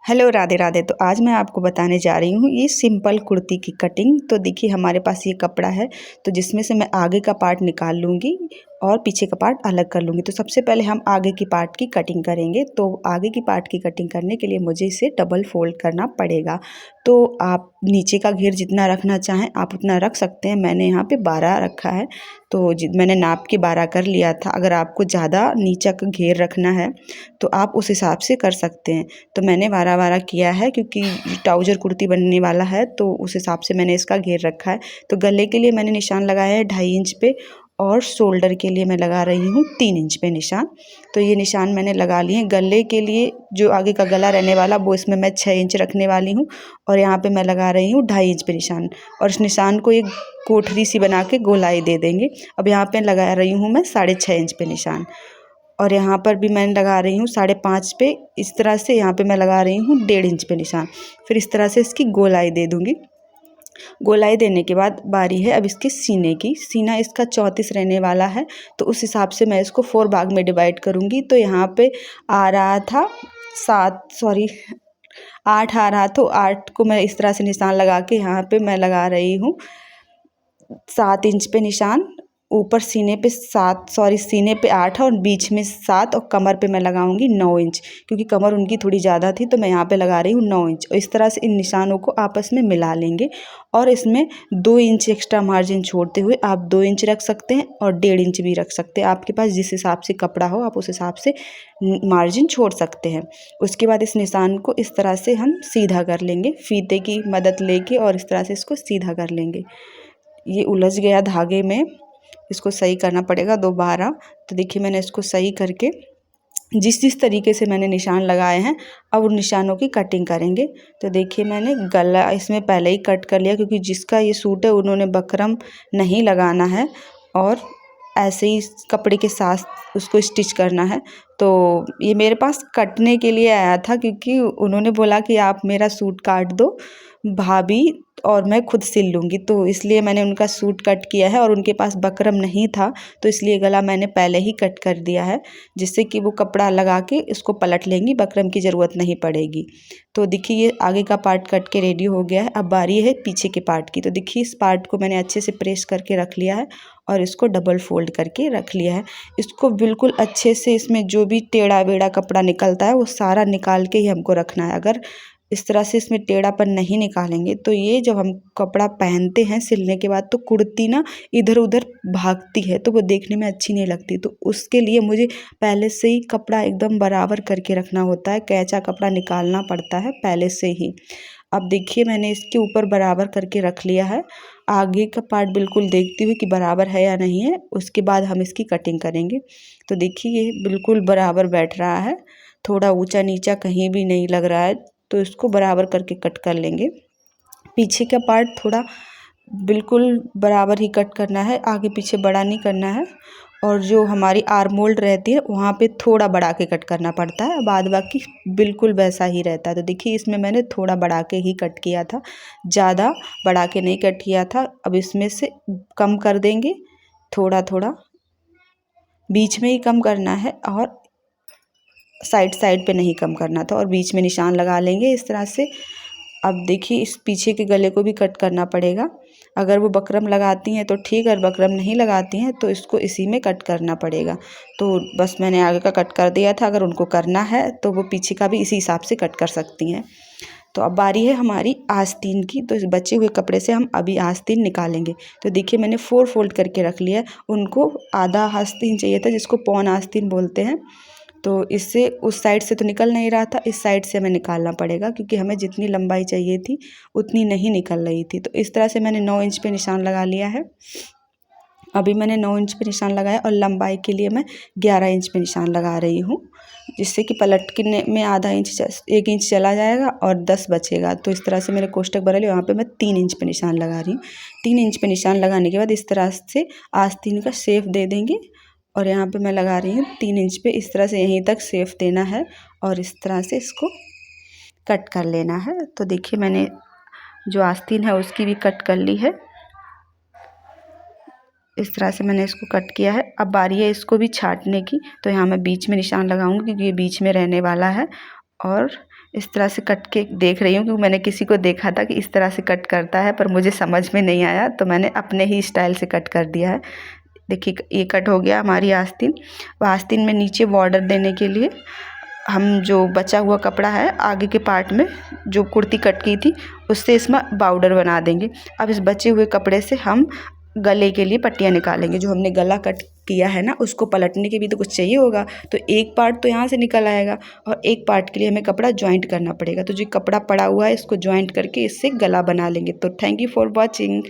Hello, Radhe Radhe. तो आज मैं आपको बताने जा रही हूँ ये सिंपल कुर्ती की कटिंग। तो देखिए हमारे पास ये कपड़ा है, तो जिसमें से मैं आगे का पार्ट निकाल लूँगी और पीछे का पार्ट अलग कर लूँगी। तो सबसे पहले हम आगे की पार्ट की कटिंग करेंगे। तो आगे की पार्ट की कटिंग करने के लिए मुझे इसे डबल फोल्ड करना पड़ेगा। तो आप नीचे का घेर जितना रखना चाहें आप उतना रख सकते हैं। मैंने यहाँ पे 12 रखा है, तो मैंने नाप के 12 कर लिया था। अगर आपको ज़्यादा नीचा का घेर रखना है तो आप उस हिसाब से कर सकते हैं। तो मैंने 12-12 किया है, क्योंकि ट्राउज़र कुर्ती बनने वाला है तो उस हिसाब से मैंने इसका घेर रखा है। तो गले के लिए मैंने निशान लगाया है 2.5 इंच पे, और शोल्डर के लिए मैं लगा रही हूँ 3 इंच पे निशान। तो ये निशान मैंने लगा लिए हैं। गले के लिए जो आगे का गला रहने वाला वो इसमें मैं 6 इंच रखने वाली हूँ, और यहाँ पे मैं लगा रही हूँ 2.5 इंच पे निशान। और इस निशान को एक कोठरी सी बना के गोलाई दे देंगे। अब यहाँ पे लगा रही हूँ मैं 6.5 इंच पे निशान, और यहाँ पर भी मैं लगा रही हूँ 5.5 पे। इस तरह से यहाँ पे मैं लगा रही हूँ 1.5 इंच पे निशान। फिर इस तरह से इसकी गोलाई दे दूँगी। गोलाई देने के बाद बारी है अब इसके सीने की। सीना इसका 34 रहने वाला है, तो उस हिसाब से मैं इसको 4 भाग में डिवाइड करूँगी। तो यहाँ पे आ रहा था 8 आ रहा, तो 8 को मैं इस तरह से निशान लगा के यहाँ पे मैं लगा रही हूँ 7 इंच पे निशान। ऊपर सीने पे सीने पे 8 है, और बीच में 7, और कमर पे मैं लगाऊंगी 9 इंच, क्योंकि कमर उनकी थोड़ी ज़्यादा थी तो मैं यहाँ पे लगा रही हूँ 9 इंच। और इस तरह से इन निशानों को आपस में मिला लेंगे, और इसमें 2 इंच एक्स्ट्रा मार्जिन छोड़ते हुए आप 2 इंच रख सकते हैं और 1.5 इंच भी रख सकते हैं। आपके पास जिस हिसाब से कपड़ा हो आप उस हिसाब से मार्जिन छोड़ सकते हैं। उसके बाद इस निशान को इस तरह से हम सीधा कर लेंगे, फीते की मदद लेके, और इस तरह से इसको सीधा कर लेंगे। ये उलझ गया धागे में, इसको सही करना पड़ेगा दोबारा। तो देखिए मैंने इसको सही करके जिस जिस तरीके से मैंने निशान लगाए हैं अब उन निशानों की कटिंग करेंगे। तो देखिए मैंने गला इसमें पहले ही कट कर लिया, क्योंकि जिसका ये सूट है उन्होंने बकरम नहीं लगाना है, और ऐसे ही कपड़े के साथ उसको स्टिच करना है। तो ये मेरे पास कटने के लिए आया था, क्योंकि उन्होंने बोला कि आप मेरा सूट काट दो भाभी और मैं खुद सिल लूँगी। तो इसलिए मैंने उनका सूट कट किया है, और उनके पास बकरम नहीं था तो इसलिए गला मैंने पहले ही कट कर दिया है, जिससे कि वो कपड़ा लगा के इसको पलट लेंगी, बकरम की ज़रूरत नहीं पड़ेगी। तो देखिए ये आगे का पार्ट कट के रेडी हो गया है। अब बारी है पीछे के पार्ट की। तो देखिए इस पार्ट को मैंने अच्छे से प्रेस करके रख लिया है, और इसको डबल फोल्ड करके रख लिया है। इसको बिल्कुल अच्छे से इसमें जो भी टेढ़ा बेढ़ा कपड़ा निकलता है वो सारा निकाल के ही हमको रखना है। अगर इस तरह से इसमें टेढ़ापन नहीं निकालेंगे तो ये जब हम कपड़ा पहनते हैं सिलने के बाद तो कुर्ती ना इधर उधर भागती है, तो वो देखने में अच्छी नहीं लगती। तो उसके लिए मुझे पहले से ही कपड़ा एकदम बराबर करके रखना होता है, कैंचा कपड़ा निकालना पड़ता है पहले से ही। अब देखिए मैंने इसके ऊपर बराबर करके रख लिया है। आगे का पार्ट बिल्कुल देखती हुई कि बराबर है या नहीं है, उसके बाद हम इसकी कटिंग करेंगे। तो देखिए ये बिल्कुल बराबर बैठ रहा है, थोड़ा ऊंचा नीचा कहीं भी नहीं लग रहा है। तो इसको बराबर करके कट कर लेंगे। पीछे का पार्ट थोड़ा बिल्कुल बराबर ही कट करना है, आगे पीछे बड़ा नहीं करना है। और जो हमारी आर्म मोल्ड रहती है वहाँ पे थोड़ा बढ़ा के कट करना पड़ता है, बाद बाकी बिल्कुल वैसा ही रहता है। तो देखिए इसमें मैंने थोड़ा बढ़ा के ही कट किया था, ज़्यादा बढ़ा के नहीं कट किया था। अब इसमें से कम कर देंगे, थोड़ा थोड़ा बीच में ही कम करना है, और साइड साइड पे नहीं कम करना था, और बीच में निशान लगा लेंगे इस तरह से। अब देखिए इस पीछे के गले को भी कट करना पड़ेगा। अगर वो बकरम लगाती हैं तो ठीक है, अगर बकरम नहीं लगाती हैं तो इसको इसी में कट करना पड़ेगा। तो बस मैंने आगे का कट कर दिया था, अगर उनको करना है तो वो पीछे का भी इसी हिसाब से कट कर सकती हैं। तो अब बारी है हमारी आस्तीन की। तो इस बचे हुए कपड़े से हम अभी आस्तीन निकालेंगे। तो देखिए मैंने 4 फोल्ड करके रख लिया है। उनको आधा आस्तीन चाहिए था, जिसको पौन आस्तीन बोलते हैं। तो इससे उस साइड से तो निकल नहीं रहा था, इस साइड से हमें निकालना पड़ेगा, क्योंकि हमें जितनी लंबाई चाहिए थी उतनी नहीं निकल रही थी। तो इस तरह से मैंने 9 इंच पे निशान लगा लिया है। अभी मैंने 9 इंच पे निशान लगाया, और लंबाई के लिए मैं 11 इंच पे निशान लगा रही हूँ, जिससे कि पलटने में आधा इंच 1 इंच चला जाएगा और 10 बचेगा। तो इस तरह से मेरे कोष्टक बना लिए, वहाँ पे मैं 3 इंच पे निशान लगा रही हूँ। 3 इंच पे निशान लगाने के बाद इस तरह से आस्तीन का शेप दे देंगे, और यहाँ पे मैं लगा रही हूँ 3 इंच पे। इस तरह से यहीं तक शेप देना है, और इस तरह से इसको कट कर लेना है। तो देखिए मैंने जो आस्तीन है उसकी भी कट कर ली है, इस तरह से मैंने इसको कट किया है। अब बारी है इसको भी छाटने की। तो यहाँ मैं बीच में निशान लगाऊंगी, क्योंकि ये बीच में रहने वाला है, और इस तरह से कट के देख रही हूँ, क्योंकि मैंने किसी को देखा था कि इस तरह से कट करता है, पर मुझे समझ में नहीं आया, तो मैंने अपने ही स्टाइल से कट कर दिया है। देखिए ये कट हो गया हमारी आस्तीन। आस्तीन में नीचे बॉर्डर देने के लिए हम जो बचा हुआ कपड़ा है आगे के पार्ट में जो कुर्ती कट की थी उससे इसमें बॉर्डर बना देंगे। अब इस बचे हुए कपड़े से हम गले के लिए पट्टियाँ निकालेंगे। जो हमने गला कट किया है ना, उसको पलटने के भी तो कुछ चाहिए होगा, तो एक पार्ट तो यहाँ से निकल आएगा और एक पार्ट के लिए हमें कपड़ा जॉइंट करना पड़ेगा। तो जो कपड़ा पड़ा हुआ है इसको जॉइंट करके इससे गला बना लेंगे। तो थैंक यू फॉर वॉचिंग।